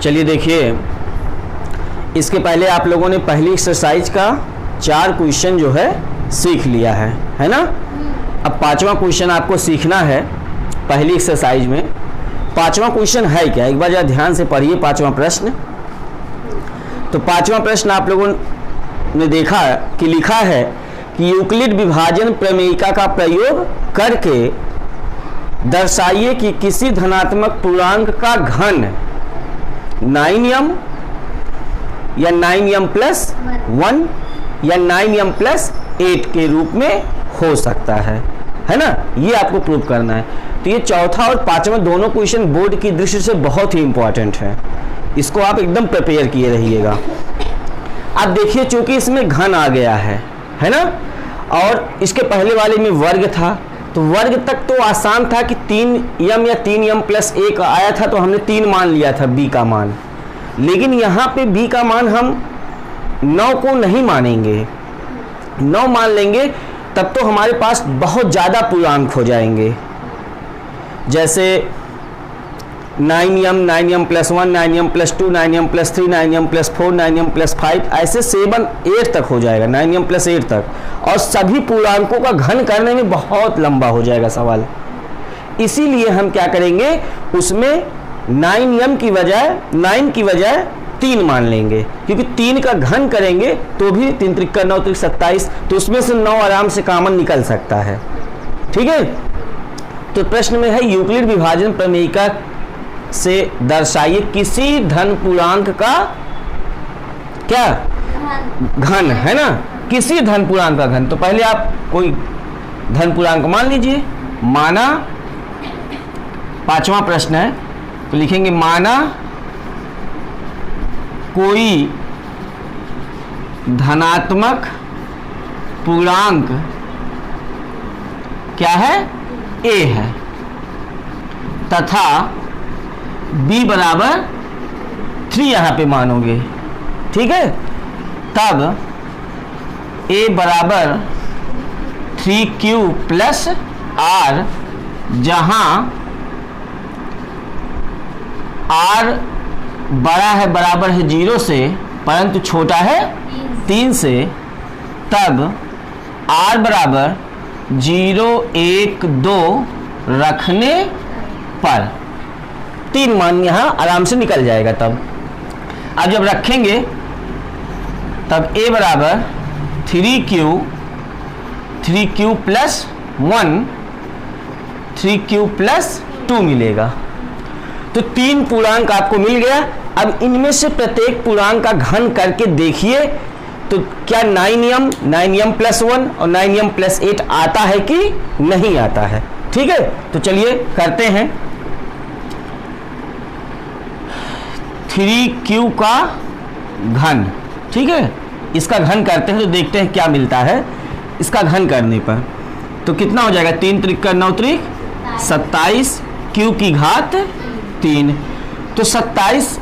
चलिए देखिए, इसके पहले आप लोगों ने पहली एक्सरसाइज का 4 क्वेश्चन जो है सीख लिया है ना। अब 5वां क्वेश्चन आपको सीखना है पहली एक्सरसाइज में। 5वां क्वेश्चन है क्या, एक बार जरा ध्यान से पढ़िए 5वां प्रश्न। तो 5वां प्रश्न आप लोगों ने देखा कि लिखा है कि यूक्लिड विभाजन प्रमेयिका का प्रयोग करके दर्शाइए कि किसी धनात्मक पूर्णांक का घन 9m या 9m + 1 या 9m + 8 के रूप में हो सकता है ना। ये आपको प्रूव करना है। तो ये चौथा और 5वां दोनों क्वेश्चन बोर्ड की दृष्टि से बहुत ही इंपॉर्टेंट है, इसको आप एकदम प्रिपेयर किए रहिएगा। अब देखिए, चूंकि इसमें घन आ गया है ना, और इसके पहले वाले में वर्ग था, तो वर्ग तक तो आसान था कि 3m या 3m + 1 आया था, तो हमने 3 मान लिया था b का मान। लेकिन यहाँ पे b का मान हम 9 को नहीं मानेंगे, 9 मान लेंगे तब तो हमारे पास बहुत ज़्यादा पूर्णांक हो जाएंगे, जैसे 9m, 9m + 1, 9m + 2, 9m + 3, 9m + 4, 9m + 5, ऐसे 7, 8 तक हो जाएगा, 9m + 8 तक। और सभी पूर्णांकों का घन करने में बहुत लंबा हो जाएगा सवाल। इसीलिए हम क्या करेंगे, उसमें 9m की बजाय 9 की बजाय 3 मान लेंगे, क्योंकि 3 का घन करेंगे तो भी 3 × 9 = 27, तो उसमें से 9 आराम से कॉमन निकल सकता है। ठीक है। तो प्रश्न में है यूक्लिड विभाजन प्रमेयिका से दर्शाइए किसी धन पूर्णांक का क्या घन, है ना, किसी धन पूर्णांक का घन। तो पहले आप कोई धन पूर्णांक मान लीजिए। माना, 5वां प्रश्न है, तो लिखेंगे माना कोई धनात्मक पूर्णांक क्या है, a है, तथा b बराबर 3 यहाँ पे मानोगे। ठीक है। तब a बराबर 3q + r, जहां r बड़ा है, बराबर है 0 से, परंतु छोटा है 3 से, तब r बराबर 0, 1, 2 रखने पर 3 मान यहाँ आराम से निकल जाएगा। तब अब जब रखेंगे तब a बराबर 3q + 1, 3q + 2 मिलेगा। तो 3 पूर्णांक आपको मिल गया। अब इनमें से प्रत्येक पूर्णांक का घन करके देखिए, तो क्या 9m, 9m + 1 और 9m + 8 आता है कि नहीं आता है। ठीक है। तो चलिए करते हैं। 3q का घन, ठीक है, इसका घन करते हैं तो देखते हैं क्या मिलता है इसका घन करने पर। तो कितना हो जाएगा, 3 × 9 = 27, q की घात 3। तो 27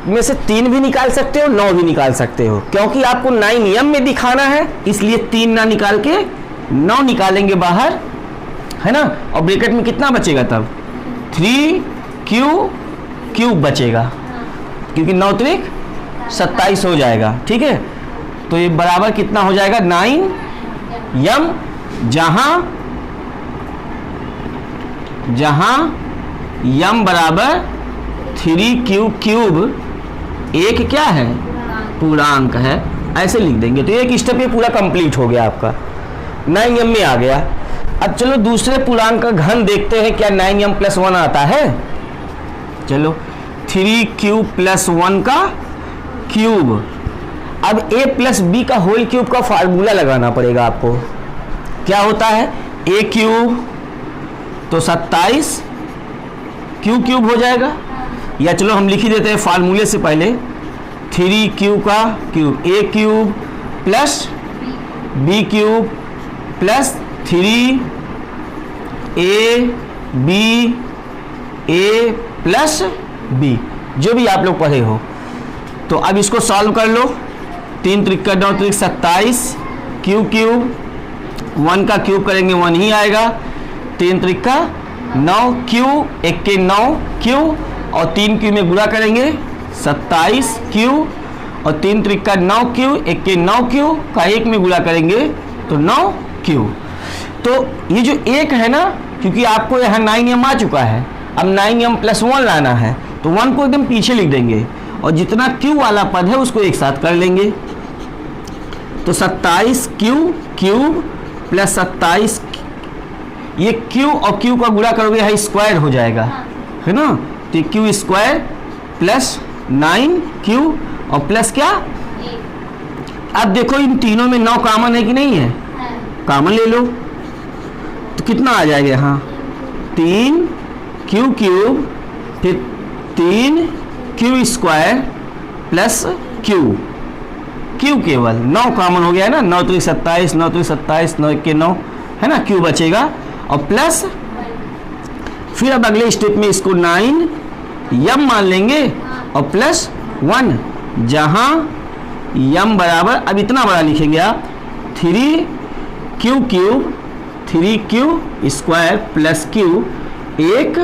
में से 3 भी निकाल सकते हो, 9 भी निकाल सकते हो, क्योंकि आपको 9m में दिखाना है, इसलिए 3 ना निकाल के 9 निकालेंगे बाहर, है ना। और ब्रैकेट में कितना बचेगा, तब 3q³ बचेगा, क्योंकि 9 × 27 हो जाएगा। ठीक है। तो ये बराबर कितना हो जाएगा, 9m, जहां m बराबर 3q³, एक क्या है, पूर्णांक है, ऐसे लिख देंगे। तो एक स्टेप ये पूरा कंप्लीट हो गया आपका, 9m में आ गया। अब चलो दूसरे पूर्णांक का घन देखते हैं, क्या 9m + 1 आता है। चलो 3q + 1 का क्यूब। अब a + b का होल क्यूब का फार्मूला लगाना पड़ेगा आपको। क्या होता है, a³ तो 27 q³ हो जाएगा, या चलो हम लिख ही देते हैं फार्मूले से पहले, 3q का cube, a³ + b³ + 3a b, जो भी आप लोग पढ़े हो। तो अब इसको सॉल्व कर लो। 3 × 9 = 27, q³ 1 का क्यूब करेंगे 1 ही आएगा, 3 × 9 q, 1 के 9 q, और 3 q में गुणा करेंगे 27 क्यू और 3 त्रिका 9 क्यू, 1 के 9 क्यू का 1 में गुणा करेंगे तो 9 क्यू। तो ये जो 1 है ना, क्योंकि आपको यहाँ 9m आ चुका है, अब 9m+1 लाना है तो 1 को एकदम पीछे लिख देंगे और जितना q वाला पद है उसको एक साथ कर लेंगे। तो 27 क्यू क्यूब प्लस 27, ये q और q का गुणा करोगे यहाँ स्क्वायर हो जाएगा, है ना। तो q स्क्वायर प्लस 9q और प्लस क्या, अब देखो इन तीनों में 9 कॉमन है कि नहीं है, कॉमन ले लो तो कितना आ जाएगा यहाँ 3q क्यूब फिर 3q स्क्वायर प्लस q केवल 9 कॉमन हो गया है ना, 9 3 27, 9 3 27, 9 1 के 9 है ना, q बचेगा और प्लस फिर अब अगले स्टेप में इसको 9m मान लेंगे और प्लस 1, जहां m बराबर, अब इतना बड़ा लिखेंगे आप 3q cube 3q square plus q, एक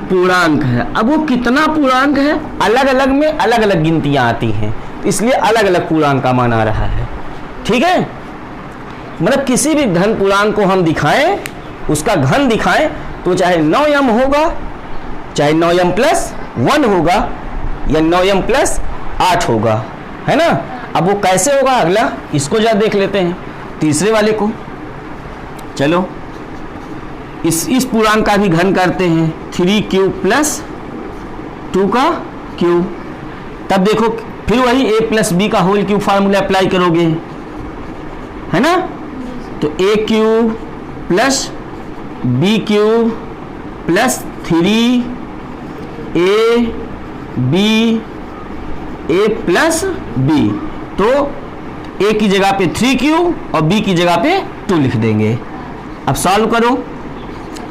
पूर्णांक है। अब वो कितना पूर्णांक है, अलग अलग में अलग अलग गिनतियां आती हैं, इसलिए अलग अलग पूर्णांक का मान आ रहा है। ठीक है, मतलब किसी भी धन पूर्णांक को हम दिखाएं, उसका घन दिखाएं तो चाहे 9m होगा, चाहे 9m+1 होगा या 9m+8 होगा, है ना। अब वो कैसे होगा अगला, इसको जरा देख लेते हैं, तीसरे वाले को। चलो इस पूर्णांक का भी घन करते हैं, 3q प्लस 2 का q। तब देखो फिर वही a प्लस बी का होल क्यूब फार्मूला अप्लाई करोगे, है ना। तो a cube plus b cube plus 3a plus b, तो a की जगह पे 3q और b की जगह पे 2 लिख देंगे। अब सॉल्व करो,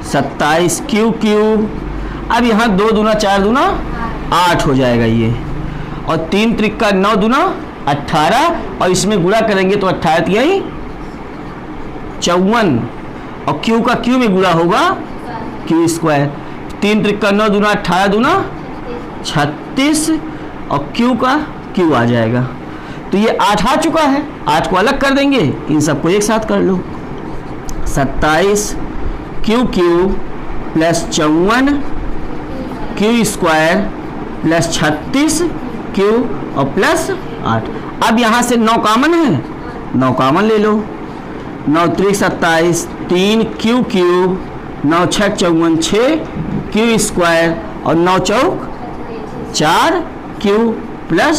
27q क्यूब, अब यहाँ 2 दूना 4 दूना 8 हो जाएगा ये, और 3 त्रिका 9 दूना 18 और इसमें गुणा करेंगे तो 18 यही 54 और q का q में गुणा होगा q स्क्वायर, 3 त्रिका 9 दूना 18 दूना 36 और q का q आ जाएगा। तो ये 8 आ चुका है, 8 को अलग कर देंगे, इन सबको एक साथ कर लो, 27q cube plus 54 q square plus 36q और प्लस 8। अब यहाँ से 9 कॉमन है, 9 कॉमन ले लो, 9 3 27, 3q क्यूब, 9 6 54, 6q स्क्वायर और 9 चौक 4q प्लस,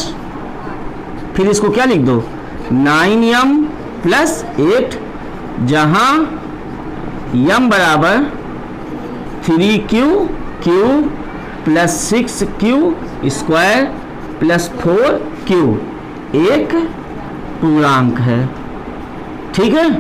फिर इसको क्या लिख दो 9m प्लस 8, जहां m बराबर 3q cube plus 6q square plus 4q, एक पूर्णांक है। ठीक है,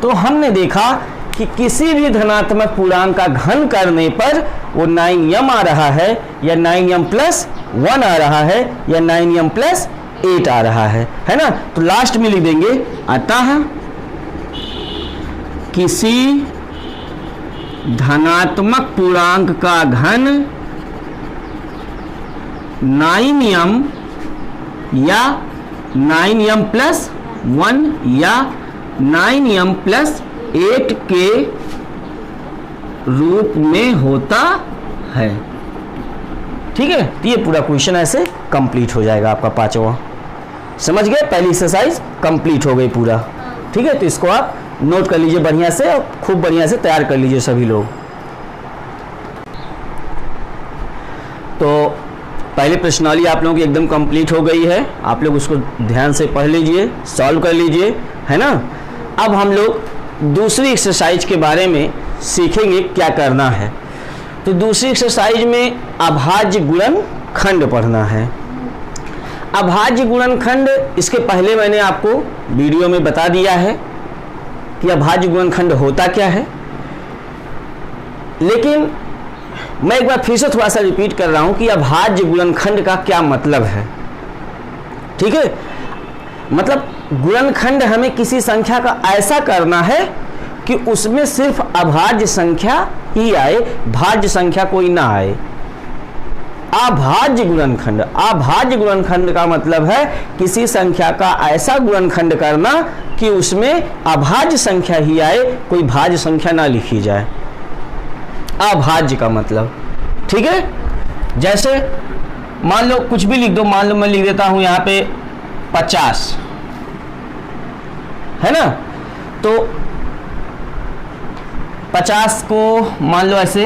तो हमने देखा कि किसी भी धनात्मक पूर्णांक का घन करने पर वो 9m आ रहा है या 9m+1 आ रहा है या 9m+8 आ रहा है ना। तो लास्ट में लिख देंगे, अतः किसी धनात्मक पूर्णांक का घन 9m या 9m+1 या 9m+8 के रूप में होता है। ठीक है, तो ये पूरा क्वेश्चन ऐसे कंप्लीट हो जाएगा आपका 5वां। समझ गए, पहली एक्सरसाइज कंप्लीट हो गई पूरा। ठीक है, तो इसको आप नोट कर लीजिए बढ़िया से और खूब बढ़िया से तैयार कर लीजिए सभी लोग। तो पहले प्रश्नावली आप लोगों की एकदम कंप्लीट हो गई है, आप लोग उसको ध्यान से पढ़ लीजिए, सॉल्व कर लीजिए, है ना। अब हम लोग दूसरी एक्सरसाइज के बारे में सीखेंगे क्या करना है। तो दूसरी एक्सरसाइज में अभाज्य गुणनखंड पढ़ना है। अभाज्य गुणनखंड, इसके पहले मैंने आपको वीडियो में बता दिया है कि अभाज्य गुणनखंड होता क्या है, लेकिन मैं एक बार फिर से थोड़ा सा रिपीट कर रहा हूं कि अभाज्य गुणनखंड का क्या मतलब है। ठीक है, मतलब गुणनखंड हमें किसी संख्या का ऐसा करना है कि उसमें सिर्फ अभाज्य संख्या ही आए, भाज्य संख्या कोई ना आए। अभाज्य गुणनखंड। अभाज्य गुणनखंड का मतलब है किसी संख्या का ऐसा गुणनखंड करना कि उसमें अभाज्य संख्या ही आए, कोई भाज्य संख्या ना लिखी जाए। अभाज्य का मतलब, ठीक है। जैसे मान लो कुछ भी लिख दो, मान लो मैं लिख देता हूं यहां पे 50, है ना, तो 50 को मान लो ऐसे,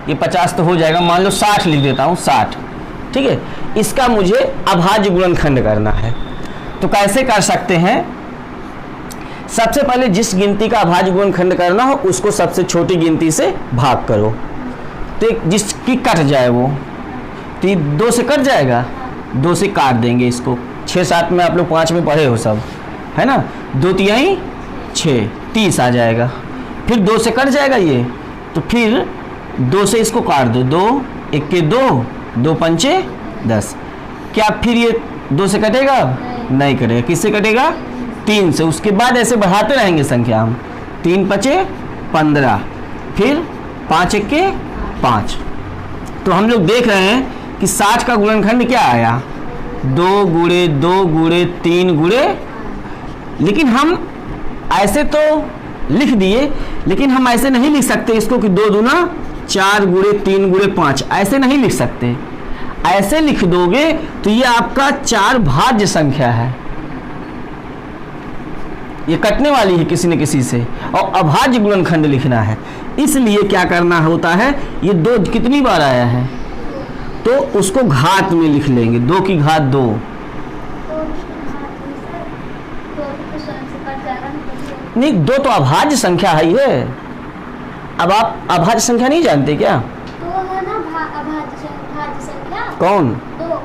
ये 50 तो हो जाएगा, मान लो 60 लिख देता हूं, 60, ठीक है। इसका मुझे अभाज्य गुणनखंड करना है, तो कैसे कर सकते हैं? सबसे पहले जिस गिनती का अभाज्य गुणनखंड करना हो उसको सबसे छोटी गिनती से भाग करो, तो जिसकी कट जाए वो, तो 2 से कट जाएगा, 2 से काट देंगे इसको। 6 7 में आप लोग 5 में पढ़े हो सब, है ना। 2 तिहाई 6, 30 आ जाएगा। फिर 2 से कट जाएगा ये, तो फिर 2 से इसको काट दो, 2 1 के 2, 2 पंचे 10। क्या फिर ये 2 से कटेगा? नहीं कटेगा। किससे कटेगा? 3 से। उसके बाद ऐसे बढ़ाते रहेंगे संख्या हम, 3 पचे 15, फिर 5 1 के 5। तो हम लोग देख रहे हैं कि 60 का गुणनखंड क्या आया? 2 गुणे 2 गुणे 3 गुणे, लेकिन हम ऐसे तो लिख दिए, लेकिन हम ऐसे नहीं लिख सकते इसको कि 2 दूना 4 गुणे 3 गुणे 5, ऐसे नहीं लिख सकते। ऐसे लिख दोगे तो ये आपका 4 भाज्य संख्या है, ये कटने वाली है किसी न किसी से, और अभाज्य गुणनखंड लिखना है। इसलिए क्या करना होता है, ये 2 कितनी बार आया है तो उसको घात में लिख लेंगे, 2 की घात 2। नहीं, 2 तो अभाज्य संख्या है ये। अब आप अभाज्य संख्या नहीं जानते क्या? तो है ना भाज्य संख्या। कौन? 2।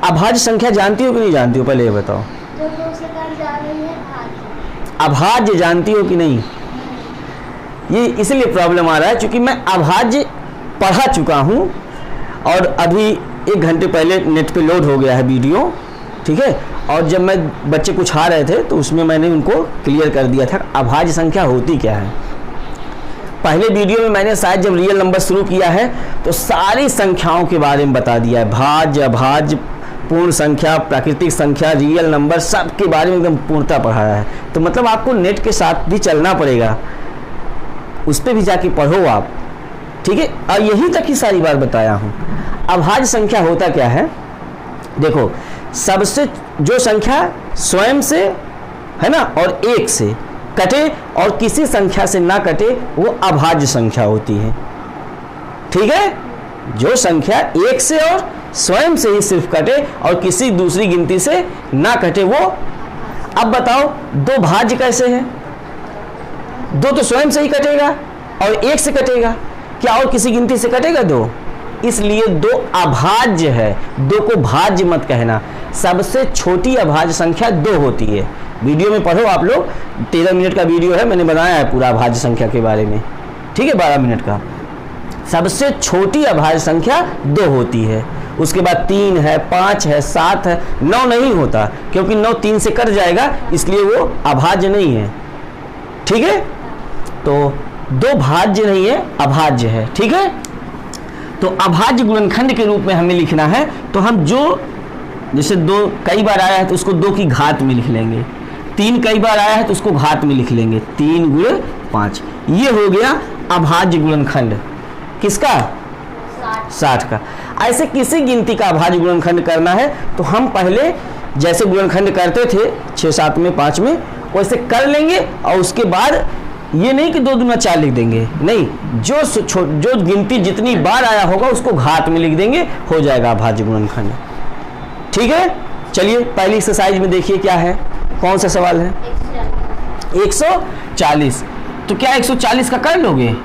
अभाज्य संख्या जानती हो कि नहीं जानती हो, पहले ये बताओ। जो 2 से कट जा रही है भाज्य। अभाज्य जानती हो कि नहीं? ये इसलिए प्रॉब्लम आ रहा है क्योंकि मैं अभाज्य पढ़ा चुका हूँ, और अभी 1 घंटे पहले नेट पे लोड हो गया है वीडियो, ठीक है। और जब मैं बच्चे कुछ आ रहे थे तो उसमें मैंने उनको क्लियर कर दिया था अभाज्य संख्या होती क्या है। पहले वीडियो में मैंने शायद जब रियल नंबर शुरू किया है तो सारी संख्याओं के बारे में बता दिया है, भाज्य अभाज्य, पूर्ण संख्या, प्राकृतिक संख्या, रियल नंबर, सब के बारे में एकदम पूर्णता पढ़ाया है। तो मतलब आपको नेट के साथ भी चलना पड़ेगा, उस पर भी जाके पढ़ो आप, ठीक है। और यही तक ही सारी बात बताया हूँ। अभाज्य संख्या होता क्या है? देखो, सबसे जो संख्या स्वयं से, है ना, और 1 से कटे और किसी संख्या से ना कटे वो अभाज्य संख्या होती है, ठीक है। जो संख्या 1 से और स्वयं से ही सिर्फ कटे और किसी दूसरी गिनती से ना कटे वो। अब बताओ 2 भाज्य कैसे है? 2 तो स्वयं से ही कटेगा और 1 से कटेगा, क्या और किसी गिनती से कटेगा 2? इसलिए 2 अभाज्य है। 2 को भाज्य मत कहना। सबसे छोटी अभाज्य संख्या 2 होती है। वीडियो में पढ़ो आप लोग, 13 मिनट का वीडियो है, मैंने बनाया है पूरा अभाज्य संख्या के बारे में, ठीक है, 12 मिनट का। सबसे छोटी अभाज्य संख्या 2 होती है। उसके बाद 3 है, 5 है, 7 है, 9 नहीं होता, क्योंकि 9 3 से कट जाएगा, इसलिए वो अभाज्य नहीं है, ठीक है। तो 2 भाज्य नहीं है, अभाज्य है, ठीक है। तो अभाज्य गुणनखंड के रूप में हमें लिखना है, तो हम जो, जैसे 2 कई बार आया है तो उसको 2 की घात में लिख लेंगे, 3 कई बार आया है तो उसको घात में लिख लेंगे, 3 गुणे 5। ये हो गया अभाज्य गुणनखंड। किसका? 60 का। ऐसे किसी गिनती का अभाज्य गुणनखंड करना है तो हम पहले जैसे गुणनखंड करते थे 6 7 में 5 में, वैसे कर लेंगे, और उसके बाद ये नहीं कि 2 दूना 4 लिख देंगे, नहीं, जो गिनती जितनी बार आया होगा उसको घात में लिख देंगे, हो जाएगा अभाज्य गुणनखंड, ठीक है। चलिए पहली एक्सरसाइज में देखिए क्या है, कौन सा सवाल है? 140। तो क्या 140 का कर लोगे?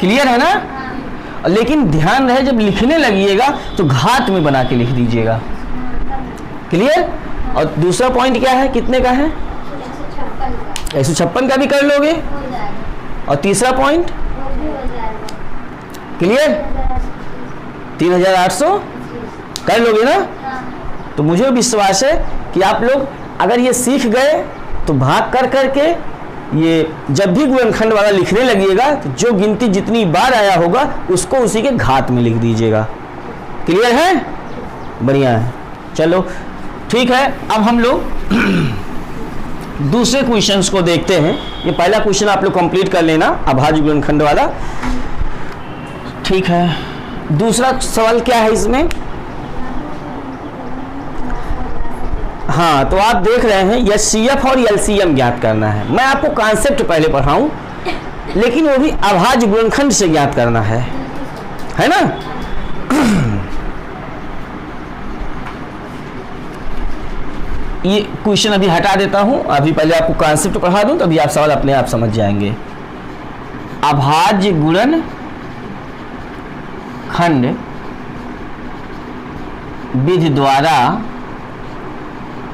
क्लियर है ना? लेकिन ध्यान रहे जब लिखने लगिएगा तो घात में बना के लिख दीजिएगा, क्लियर। और दूसरा पॉइंट क्या है, कितने का है? 156 का भी कर लोगे। और तीसरा पॉइंट क्लियर, 3800 कर लोगे ना। तो मुझे विश्वास है कि आप लोग अगर ये सीख गए तो भाग कर करके ये जब भी गुणनखंड वाला लिखने लगिएगा तो जो गिनती जितनी बार आया होगा उसको उसी के घात में लिख दीजिएगा। क्लियर है? बढ़िया है। चलो ठीक है, अब हम लोग दूसरे क्वेश्चंस को देखते हैं। ये पहला क्वेश्चन आप लोग कंप्लीट कर लेना, अभाज्य गुणनखंड वाला। ठीक है, दूसरा सवाल क्या है इसमें? हाँ, तो आप देख रहे हैं एचसीएफ और एलसीएम ज्ञात करना है। मैं आपको कॉन्सेप्ट पहले पढ़ाऊं, लेकिन वो भी अभाज्य गुणनखंड से ज्ञात करना है ना? ये क्वेश्चन अभी हटा देता हूं, अभी पहले आपको कॉन्सेप्ट पढ़ा दूं, तभी आप सवाल अपने आप समझ जाएंगे। अभाज्य गुणनखंड विधि द्वारा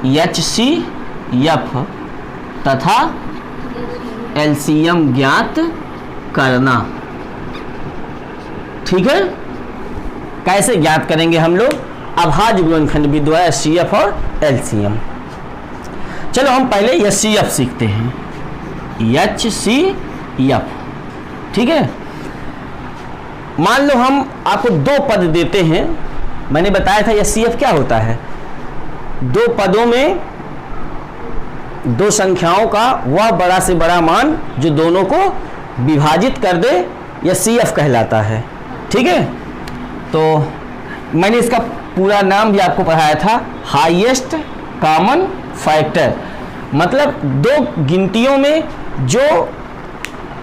एचसीएफ तथा एलसीएम ज्ञात करना। ठीक है, कैसे ज्ञात करेंगे हम लोग? अभाज्य गुणनखंड विधि द्वारा एचसीएफ और एलसीएम। चलो हम पहले एचसीएफ सीखते हैं। एचसीएफ, ठीक है। मान लो हम आपको दो पद देते हैं, मैंने बताया था एचसीएफ क्या होता है। दो पदों में दो संख्याओं का वह बड़ा से बड़ा मान जो दोनों को विभाजित कर दे, एचसीएफ कहलाता है। ठीक है, तो मैंने इसका पूरा नाम भी आपको पढ़ाया था, हाईएस्ट कॉमन फैक्टर। मतलब दो गिनतियों में जो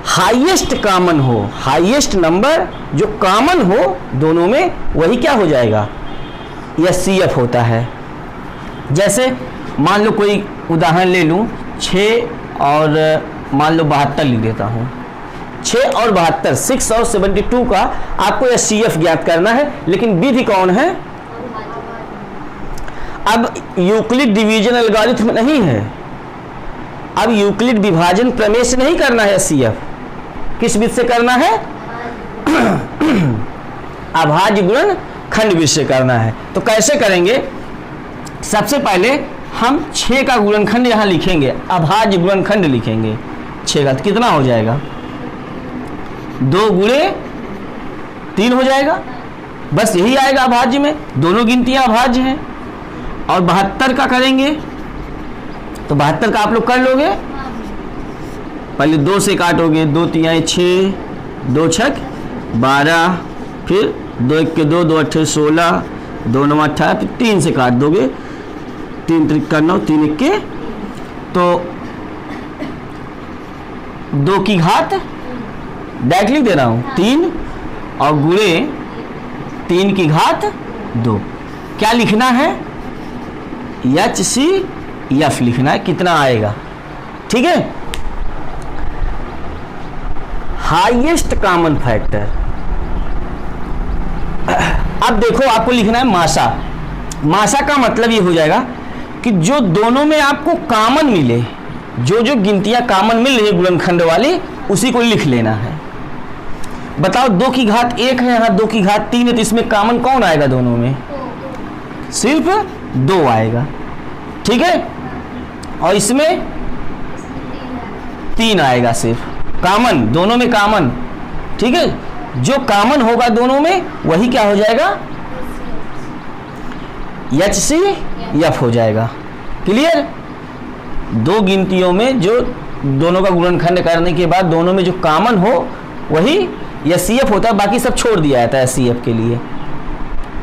हाईएस्ट कॉमन हो, हाईएस्ट नंबर जो कॉमन हो दोनों में, वही क्या हो जाएगा? एचसीएफ होता है। जैसे मान लो कोई उदाहरण ले लूँ, 6 और मान लो 72 लिख देता हूँ। 6 और 72, 6 और 72 का आपको एचसीएफ ज्ञात करना है, लेकिन विधि कौन है? अब यूक्लिड डिवीजन एल्गोरिथम नहीं है, अब यूक्लिड विभाजन प्रमेय से नहीं करना है एचसीएफ। किस विधि से करना है? अभाज्य गुणनखंड विधि से करना है। तो कैसे करेंगे? सबसे पहले हम 6 का गुणनखंड यहाँ लिखेंगे, अभाज्य गुणनखंड लिखेंगे 6 का। तो कितना हो जाएगा? 2 गुणे 3 हो जाएगा, बस यही आएगा अभाज्य में। दोनों गिनतियां अभाज्य हैं। और 72 का करेंगे तो 72 का आप लोग कर लोगे, पहले 2 से काटोगे, 2 तिहाई 6, 2 छक 12, फिर 2 1 के 2, 2 8 16, 2 9 18, फिर 3 से काट दोगे, 3 3 का 9, 3 1 के, तो 2 की घात डायरेक्ट लिख दे रहा हूँ 3, और गुणे 3 की घात 2। क्या लिखना है? एचसीएफ लिखना है। कितना आएगा? ठीक है, हाईएस्ट कॉमन फैक्टर। अब देखो आपको लिखना है मासा। मासा का मतलब ये हो जाएगा कि जो दोनों में आपको कॉमन मिले, जो जो गिनतियां कॉमन मिल रही है गुणनखंड वाली, उसी को लिख लेना है। बताओ 2 की घात 1 है, यहाँ 2 की घात 3 है, तो इसमें कॉमन कौन आएगा दोनों में? सिर्फ 2 आएगा। ठीक है, और इसमें 3 आएगा सिर्फ कॉमन, दोनों में कॉमन। ठीक है, जो कॉमन होगा दोनों में वही क्या हो जाएगा? एचसीएफ हो जाएगा। क्लियर? दो गिनतियों में जो दोनों का गुणनखंड करने के बाद दोनों में जो कॉमन हो वही एचसीएफ होता है, बाकी सब छोड़ दिया जाता है एचसीएफ के लिए।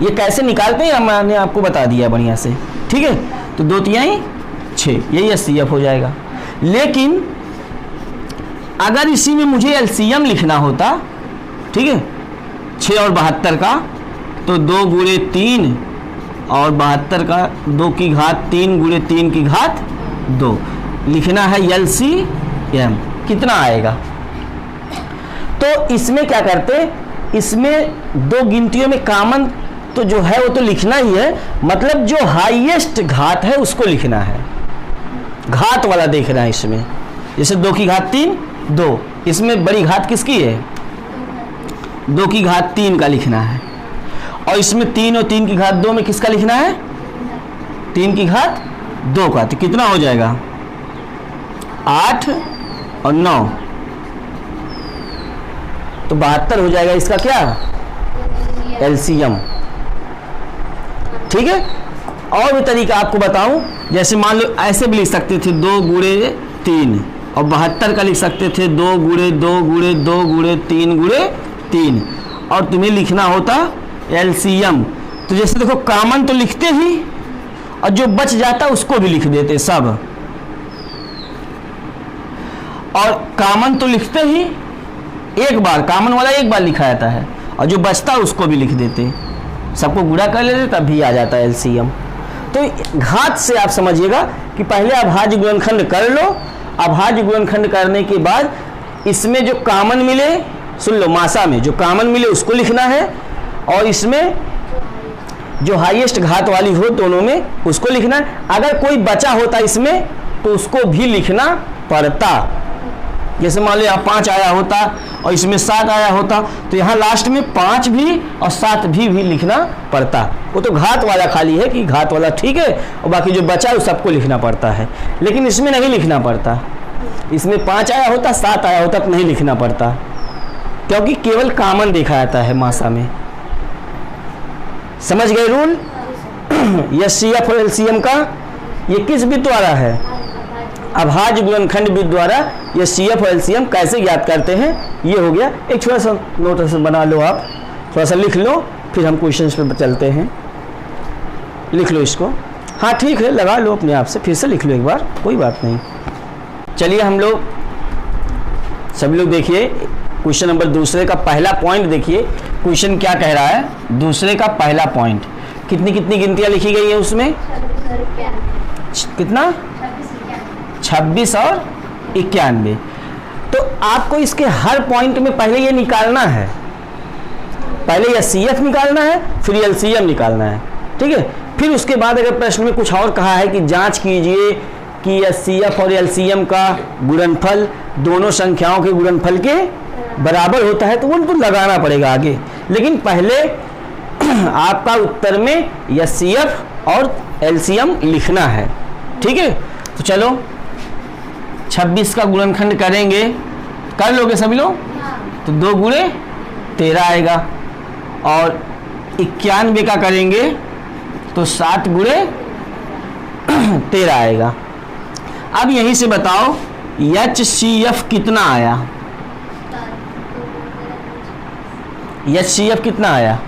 ये कैसे निकालते हैं मैंने आपको बता दिया बढ़िया से। ठीक है, तो 2 तिहाई 6, यही एचसीएफ हो जाएगा। लेकिन अगर इसी में मुझे एलसीएम लिखना होता, ठीक है, 6 और 72 का, तो 2 गुणे 3 और 72 का 2 की घात 3 गुणे 3 की घात 2 लिखना है एलसीएम। कितना आएगा? तो इसमें क्या करते, इसमें दो गिनतियों में कॉमन तो जो है वो तो लिखना ही है, मतलब जो हाईएस्ट घात है उसको लिखना है, घात वाला देखना है इसमें। जैसे 2 की घात 3 2, इसमें बड़ी घात किसकी है? 2 की घात 3 का लिखना है। और इसमें 3 और 3 की घात 2 में किसका लिखना है? 3 की घात 2 का। तो कितना हो जाएगा? 8 और 9, तो 72 हो जाएगा इसका क्या, एलसीएम। ठीक है। और भी तरीका आपको बताऊं, जैसे मान लो ऐसे भी लिख सकते थे 2 गुणे 3, और 72 का लिख सकते थे 2 गुणे 2 गुणे 2 गुणे 3 गुणे 3, और तुम्हें लिखना होता एलसीएम। तो जैसे देखो कॉमन तो लिखते ही, और जो बच जाता उसको भी लिख देते सब, और कॉमन तो लिखते ही एक बार, कॉमन वाला एक बार लिखा जाता है, और जो बचता उसको भी लिख देते, सबको गुणा कर लेते, तब भी आ जाता है एलसीएम। तो घात से आप समझिएगा कि पहले अभाज्य गुणनखंड कर लो, अभाज्य गुणनखंड करने के बाद इसमें जो कॉमन मिले, सुन लो, मासा में जो कॉमन मिले उसको लिखना है, और इसमें जो हाईएस्ट घात वाली हो दोनों में उसको लिखना है। अगर कोई बचा होता इसमें तो उसको भी लिखना पड़ता। जैसे मान लो यहाँ 5 आया होता और इसमें 7 आया होता, तो यहाँ लास्ट में 5 भी और 7 भी लिखना पड़ता। वो तो घात वाला खाली है कि घात वाला ठीक है, और बाकी जो बचा है सबको लिखना पड़ता है, लेकिन इसमें नहीं लिखना पड़ता। इसमें 5 आया होता, 7 आया होता तो नहीं लिखना पड़ता, क्योंकि केवल कॉमन देखा जाता है मासा में। समझ गए रूल? एचसीएफ और एलसीएम का ये किस विधि द्वारा है? अभाज्य गुणनखंड विधि द्वारा एचसीएफ और एलसीएम कैसे ज्ञात करते हैं, ये हो गया। एक छोटा सा नोट बना लो, आप थोड़ा सा लिख लो, फिर हम क्वेश्चंस पे चलते हैं। लिख लो इसको, हाँ ठीक है, लगा लो अपने आप से, फिर से लिख लो एक बार, कोई बात नहीं। चलिए हम लोग सभी लोग देखिए क्वेश्चन नंबर दूसरे का पहला पॉइंट देखिए। क्वेश्चन क्या कह रहा है? दूसरे का पहला पॉइंट, कितनी कितनी गिनतियां लिखी गई है उसमें? कितना? 26 और 91। तो आपको इसके हर पॉइंट में पहले ये निकालना है, पहले एचसीएफ निकालना है, फिर एलसीएम निकालना है, ठीक है। फिर उसके बाद अगर प्रश्न में कुछ और कहा है कि जांच कीजिए कि एचसीएफ और एलसीएम का गुणनफल दोनों संख्याओं के गुणनफल के बराबर होता है, तो उनको लगाना पड़ेगा आगे। लेकिन पहले आपका उत्तर में एचसीएफ और एलसीएम लिखना है, ठीक है। तो चलो 26 का गुणनखंड करेंगे, कर लोगे सभी लोग? तो 2 गुणे 13 आएगा, और 91 का करेंगे तो 7 गुणे 13 आएगा। अब यहीं से बताओ एचसीएफ कितना आया? एचसीएफ कितना आया?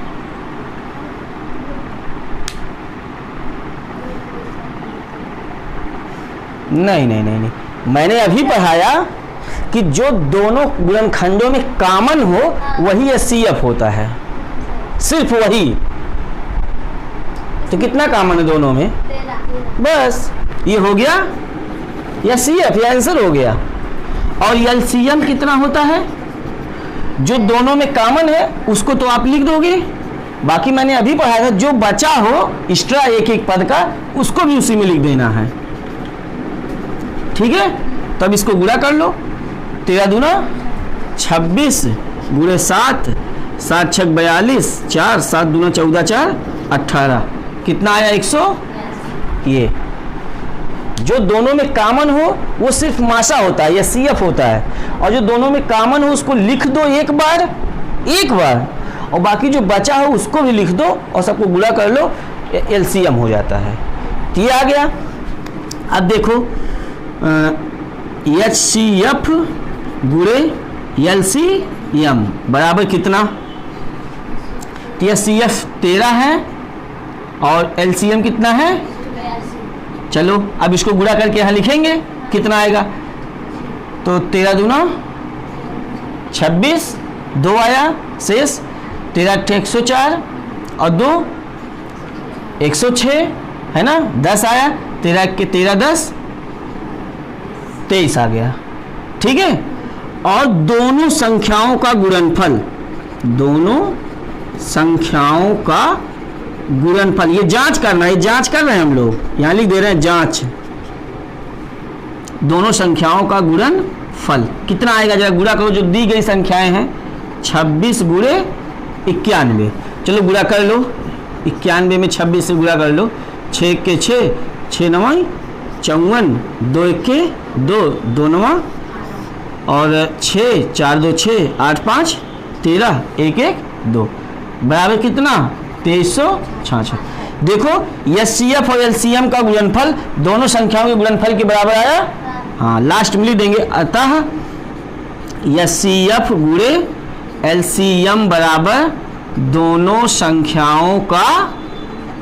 नहीं नहीं नहीं नहीं, मैंने अभी पढ़ाया कि जो दोनों गुणनखंडों में कॉमन हो वही एचसीएफ होता है, सिर्फ वही। तो कितना कॉमन है दोनों में? बस ये हो गया एचसीएफ, ये आंसर हो गया। और एलसीएम कितना होता है? जो दोनों में कॉमन है उसको तो आप लिख दोगे, बाकी मैंने अभी पढ़ाया था जो बचा हो एक्स्ट्रा एक एक पद का उसको भी उसी में लिख देना है, ठीक है। तब इसको गुणा कर लो, 13 दूना 26 गुणे 7, 7 छक 42, 4 7 दूना 14 4 18, कितना आया? 100। ये जो दोनों में कॉमन हो वो सिर्फ मासा होता है, एचसीएफ होता है, और जो दोनों में कॉमन हो उसको लिख दो एक बार, और बाकी जो बचा हो उसको भी लिख दो और सबको गुणा कर लो, एलसीएम हो जाता है। तो ये आ गया। अब देखो एचसीएफ गुणे एलसीएम बराबर कितना? तो एचसीएफ 13 है और एलसीएम कितना है? चलो अब इसको गुणा करके यहाँ लिखेंगे, कितना आएगा? तो 13 दूना 26, 2 आया शेष, 13 104 और 2 106 है ना, 10 आया, 13 के 13 10 23 आ गया, ठीक है। और दोनों संख्याओं का गुणनफल, दोनों संख्याओं का गुणनफल, ये जांच करना है, जांच कर रहे हैं हम लोग, यहाँ लिख दे रहे हैं जांच। दोनों संख्याओं का गुणनफल कितना आएगा? जरा गुणा करो, जो दी गई संख्याएं हैं 26 गुणे 91। चलो गुणा कर लो, 91 में 26 से गुणा कर लो, 6 के 6, 6 9 54, 2 1 के 2, 2 9 और 6, 4 2 6, 8 5 13, 1 1 2 बराबर कितना 2366। देखो एचसीएफ और एलसीएम का गुणनफल दोनों संख्याओं के गुणनफल के बराबर आया। हाँ लास्ट में लिख देंगे, अतः एचसीएफ गुणे एलसीएम बराबर दोनों संख्याओं का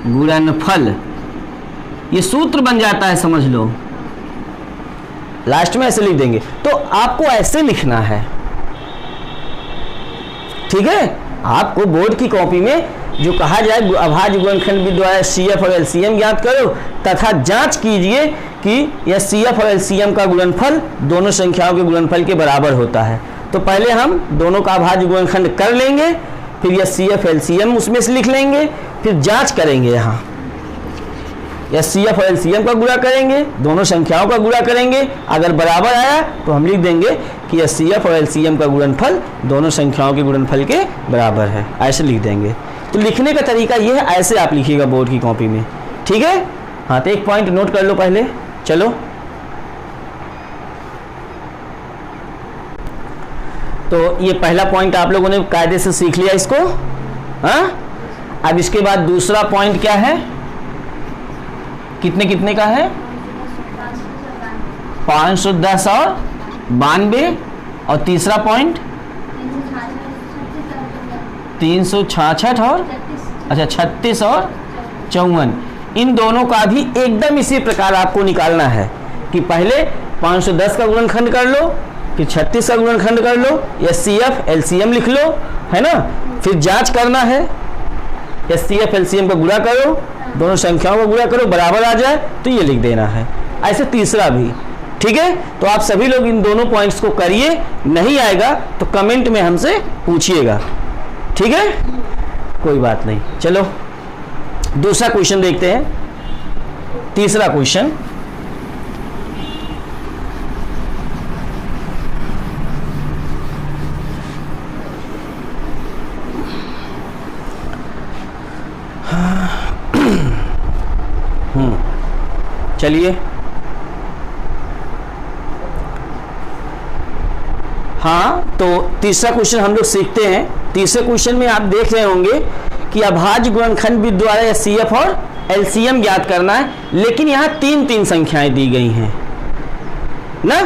गुणनफल। ये सूत्र बन जाता है, समझ लो। लास्ट में ऐसे लिख देंगे, तो आपको ऐसे लिखना है, ठीक है। आपको बोर्ड की कॉपी में जो कहा जाए अभाज्य गुणनखंड विधि द्वारा एचसीएफ और एलसीएम ज्ञात करो तथा जांच कीजिए कि एचसीएफ और एलसीएम का गुणनफल दोनों संख्याओं के गुणनफल के बराबर होता है। तो पहले हम दोनों का अभाज्य गुणनखंड कर लेंगे, फिर एचसीएफ एलसीएम उसमें से लिख लेंगे, फिर जांच करेंगे। यहाँ एचसीएफ और एलसीएम का गुणा करेंगे, दोनों संख्याओं का गुणा करेंगे, अगर बराबर आया तो हम लिख देंगे कि एचसीएफ और एलसीएम का गुणनफल दोनों संख्याओं के गुणनफल के बराबर है, ऐसे लिख देंगे। तो लिखने का तरीका ये है, ऐसे आप लिखिएगा बोर्ड की कॉपी में, ठीक है। हाँ तो एक पॉइंट नोट कर लो पहले, चलो। तो ये पहला पॉइंट आप लोगों ने कायदे से सीख लिया इसको। हाँ अब इसके बाद दूसरा पॉइंट क्या है, कितने कितने का है 510 और 92, और तीसरा पॉइंट 366 और अच्छा 36 और 54। इन दोनों का भी एकदम इसी प्रकार आपको निकालना है कि पहले 510 का गुणनखंड कर लो, फिर 36 का गुणनखंड कर लो, एचसीएफ एलसीएम लिख लो, है ना। फिर जांच करना है, एचसीएफ एलसीएम का गुणा करो, दोनों संख्याओं का गुणा करो, बराबर आ जाए तो ये लिख देना है। ऐसे तीसरा भी, ठीक है। तो आप सभी लोग इन दोनों पॉइंट्स को करिए, नहीं आएगा तो कमेंट में हमसे पूछिएगा, ठीक है, कोई बात नहीं। चलो दूसरा क्वेश्चन देखते हैं, तीसरा क्वेश्चन। चलिए, हाँ तो तीसरा क्वेश्चन हम लोग सीखते हैं। तीसरे क्वेश्चन में आप देख रहे होंगे कि अभाज्य गुणनखंड विधि द्वारा एचसीएफ और एलसीएम ज्ञात करना है, लेकिन यहाँ 3-3 संख्याएं दी गई हैं ना,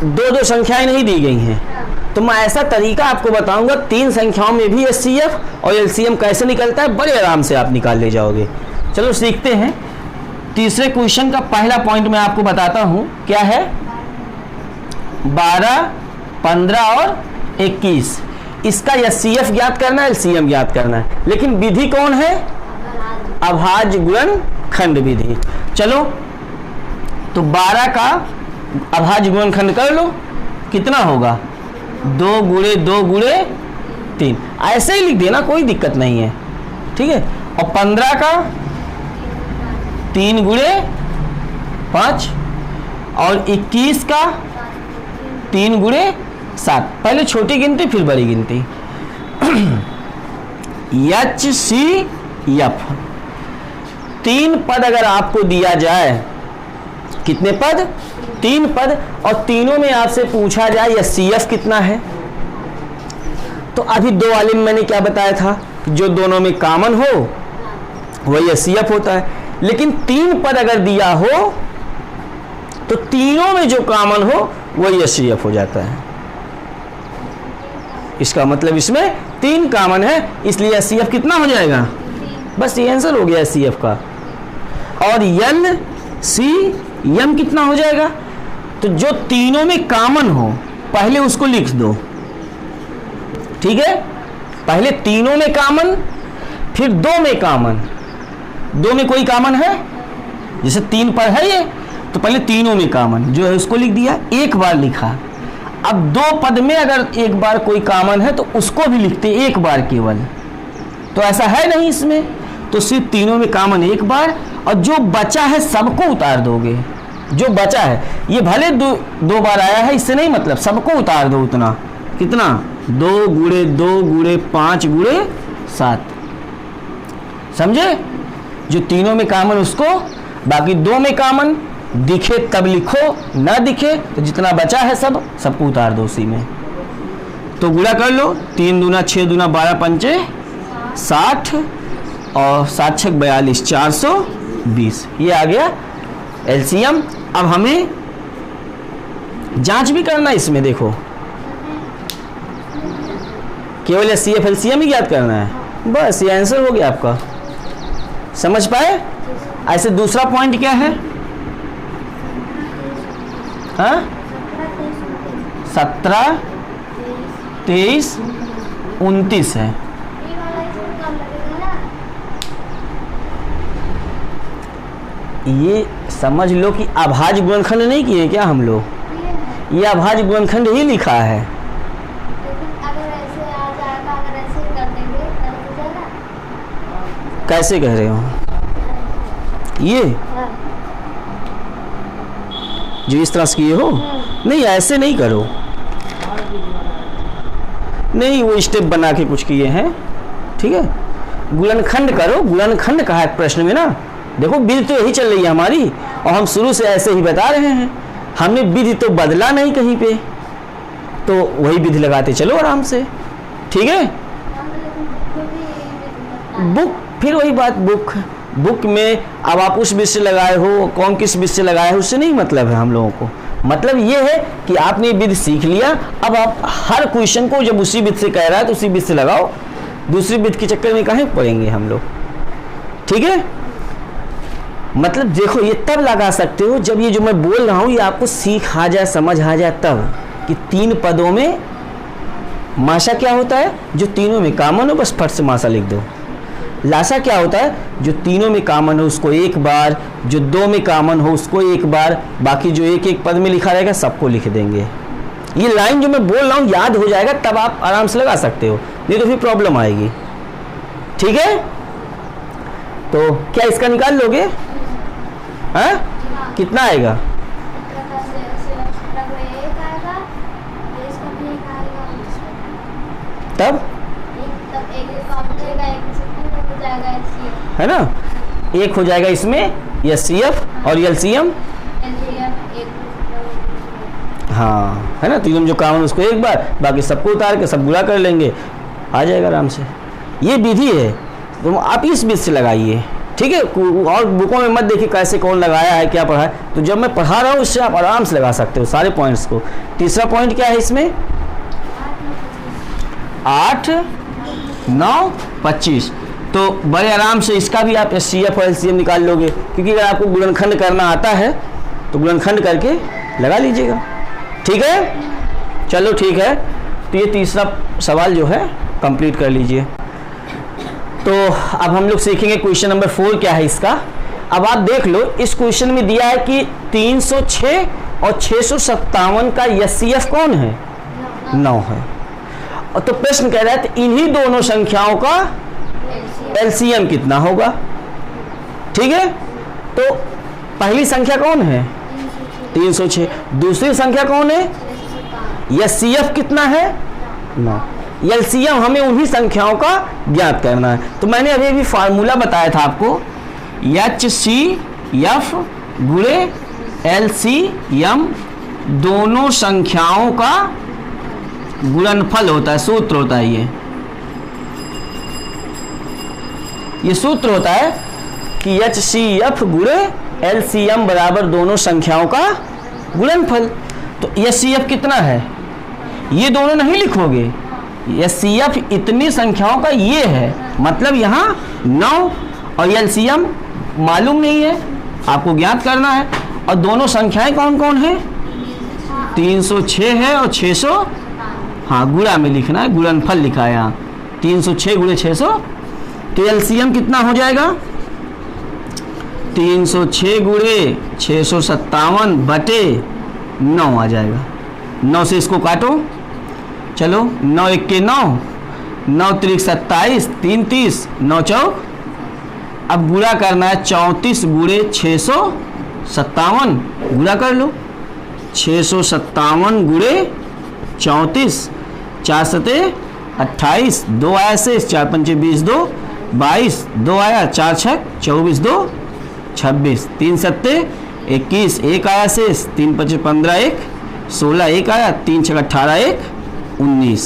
2-2 संख्याएं नहीं दी गई हैं। तो मैं ऐसा तरीका आपको बताऊंगा 3 संख्याओं में भी एचसीएफ और एलसीएम कैसे निकलता है, बड़े आराम से आप निकाल ले जाओगे। चलो सीखते हैं। तीसरे क्वेश्चन का पहला पॉइंट मैं आपको बताता हूं, क्या है 12, 15 और 21। इसका एचसीएफ ज्ञात करना है, एलसीएम ज्ञात करना है, लेकिन विधि कौन है, अभाज्य गुणनखंड विधि। चलो तो 12 का अभाज्य गुणनखंड कर लो, कितना होगा 2 गुणे 2 गुणे 3, ऐसे ही लिख देना, कोई दिक्कत नहीं है, ठीक है। और 15 का 3 गुणे 5, और 21 का 3 गुणे 7। पहले छोटी गिनती फिर बड़ी गिनती। एचसीएफ 3 पद अगर आपको दिया जाए, कितने पद 3 पद, और तीनों में आपसे पूछा जाए एचसीएफ कितना है, तो अभी 2 वाले में मैंने क्या बताया था, जो दोनों में कॉमन हो वही एचसीएफ होता है। लेकिन 3 पद अगर दिया हो तो तीनों में जो कॉमन हो वही एचसीएफ हो जाता है। इसका मतलब इसमें 3 कॉमन है, इसलिए एचसीएफ कितना हो जाएगा, बस ये आंसर हो गया एचसीएफ का। और एलसीएम कितना हो जाएगा, तो जो तीनों में कॉमन हो पहले उसको लिख दो, ठीक है। पहले तीनों में कॉमन, फिर 2 में कॉमन। 2 में कोई कॉमन है, जैसे 3 पर है ये, तो पहले तीनों में कॉमन जो है उसको लिख दिया, एक बार लिखा। अब 2 पद में अगर एक बार कोई कॉमन है तो उसको भी लिखते एक बार केवल, तो ऐसा है नहीं इसमें, तो सिर्फ तीनों में कॉमन एक बार, और जो बचा है सबको उतार दोगे। जो बचा है ये भले 2 बार आया है, इससे नहीं मतलब, सबको उतार दो उतना, कितना 2 गुणे 2 गुणे 5 गुणे 7, समझे। जो तीनों में कॉमन उसको, बाकी 2 में कॉमन दिखे तब लिखो, ना दिखे तो जितना बचा है सबको उतार दो उसी में। तो गुणा कर लो, 3 दूना 6 दूना 12 पंचे 60 और 7 छक 42, 420। ये आ गया एलसीएम। अब हमें जांच भी करना है इसमें, देखो केवल सीएफ एलसीएम ही ज्ञात करना है, बस ये आंसर हो गया आपका। समझ पाए? ऐसे दूसरा पॉइंट क्या है? हाँ, 17 23 29 है। ये समझ लो कि अभाज्य गुणनखंड नहीं किए क्या हम लोग, ये अभाज्य गुणनखंड ही लिखा है। अगर ऐसे आ जाएगा, अगर ऐसे कर देंगे तब हो जाएगा। कैसे कह रहे हो? ये जो इस तरह से किए हो, नहीं ऐसे नहीं करो, नहीं वो स्टेप बना के कुछ किए हैं, ठीक है। गुणनखंड करो, गुणनखंड कहा है प्रश्न में ना। देखो विधि तो यही चल रही है हमारी, और हम शुरू से ऐसे ही बता रहे हैं, हमने विधि तो बदला नहीं कहीं पे, तो वही विधि लगाते चलो आराम से, ठीक है। बुक, फिर वही बात, बुक में अब आप उस विषय लगाए हो, कौन किस विषय लगाए हो, उससे नहीं मतलब है हम लोगों को। मतलब ये है कि आपने विधि सीख लिया, अब आप हर क्वेश्चन को जब उसी विधि से कह रहा है तो उसी विधि से लगाओ, दूसरी विधि के चक्कर में काहे पड़ेंगे हम लोग, ठीक है। मतलब देखो ये तब लगा सकते हो जब ये जो मैं बोल रहा हूँ ये आपको सीख आ जाए, समझ आ जाए, तब कि 3 पदों में माशा क्या होता है, जो तीनों में कॉमन हो बस फट से माशा लिख दो। लाशा क्या होता है, जो तीनों में कॉमन हो उसको एक बार, जो 2 में कॉमन हो उसको एक बार, बाकी जो एक एक पद में लिखा रहेगा सबको लिख देंगे। ये लाइन जो मैं बोल रहा हूँ याद हो जाएगा, तब आप आराम से लगा सकते हो, नहीं तो फिर प्रॉब्लम आएगी, ठीक है। तो क्या इसका निकाल लोगे? हाँ, कितना आएगा? तब है ना, एक हो जाएगा इसमें एचसीएफ और एलसीएम, हाँ है ना, तीनों जो कॉमन उसको एक बार, बाकी सबको उतार के सब गुणा कर लेंगे, आ जाएगा आराम से। ये विधि है, तो आप इस विधि से लगाइए, ठीक है। और बुकों में मत देखिए कैसे कौन लगाया है, क्या पढ़ा है, तो जब मैं पढ़ा रहा हूँ उससे आप आराम से लगा सकते हो सारे पॉइंट्स को। तीसरा पॉइंट क्या है इसमें? 8 9 25, तो बड़े आराम से इसका भी आप एचसीएफ और एलसीएम निकाल लोगे, क्योंकि अगर आपको गुणनखंड करना आता है तो गुणनखंड करके लगा लीजिएगा, ठीक है। चलो ठीक है, तो ये तीसरा सवाल जो है कंप्लीट कर लीजिए। तो अब हम लोग सीखेंगे क्वेश्चन नंबर 4 क्या है इसका। अब आप देख लो, इस क्वेश्चन में दिया है कि 306 और 657 का एचसीएफ कौन है? 9 है। और तो प्रश्न कह रहा है तो इन्हीं दोनों संख्याओं का एलसीएम कितना होगा, ठीक है। तो पहली संख्या कौन है? 306। दूसरी संख्या कौन है? एचसीएफ कितना है? 9। एलसीएम हमें उन्हीं संख्याओं का ज्ञात करना है। तो मैंने अभी भी फार्मूला बताया था आपको, एचसीएफ गुणे एलसीएम दोनों संख्याओं का गुणनफल होता है, सूत्र होता है। ये सूत्र होता है कि एचसीएफ गुणे एलसीएम बराबर दोनों संख्याओं का गुणनफल। तो एचसीएफ कितना है ये दोनों नहीं लिखोगे, एचसीएफ इतनी संख्याओं का ये है, मतलब यहाँ 9 और एलसीएम मालूम नहीं है, आपको ज्ञात करना है। और दोनों संख्याएं कौन कौन है? 306 है और 600, हाँ गुणा में लिखना है, गुणनफल लिखा है यहाँ 306 गुणे 600। तो एलसीएम कितना हो जाएगा? 306 गुणे 657 बटे 9 आ जाएगा। 9 से इसको काटो, चलो 9 1 के 9, 9 3 27, 3 30, 9 चौक। अब गुणा करना है 34 गुणे 657, गुणा कर लो 657 गुणे 34, 4 सते 28, 2 आया से 4 पंचे 20, 2 22, 2 आया 4 छक 24, 2 26, 3 सत्ते 21 एक आया शेष, 3 5 15 एक, 16 एक आया, 3 6 18 एक, 19,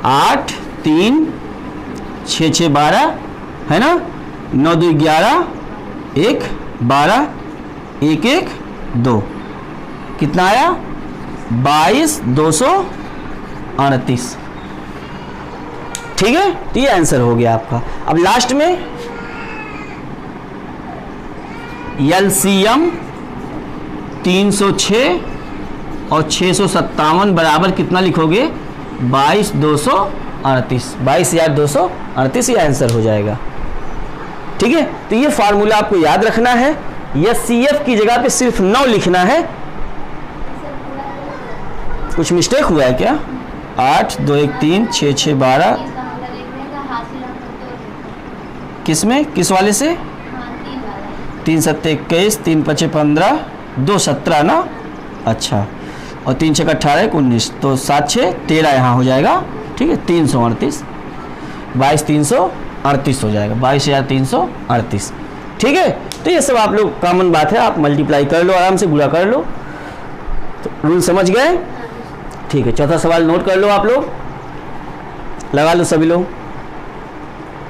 8 3 6 6 12 है ना, 9 2 11, 1 12, 1 1 2, कितना आया 22 238। ठीक है, तो ये आंसर हो गया आपका। अब लास्ट में एलसीएम 306 और 657 बराबर कितना लिखोगे 22,238, 22,238 ये आंसर हो जाएगा। ठीक है, तो ये फार्मूला आपको याद रखना है। एचसीएफ की जगह पे सिर्फ 9 लिखना है। कुछ मिस्टेक हुआ है क्या? 8 2 1 3 6 6 12 किस में, किस वाले से? 3 7 21, 3 5 15, 2 17 ना, अच्छा, और 3 6 18 19, तो 7 6 13 यहाँ हो जाएगा। ठीक है, 338, 22,338 हो जाएगा, 22,338। ठीक है, तो ये सब आप लोग कॉमन बात है, आप मल्टीप्लाई कर लो, आराम से गुणा कर लो। तो रूल समझ गए? ठीक है, चौथा सवाल नोट कर लो आप लोग, लगा लो सभी लोग।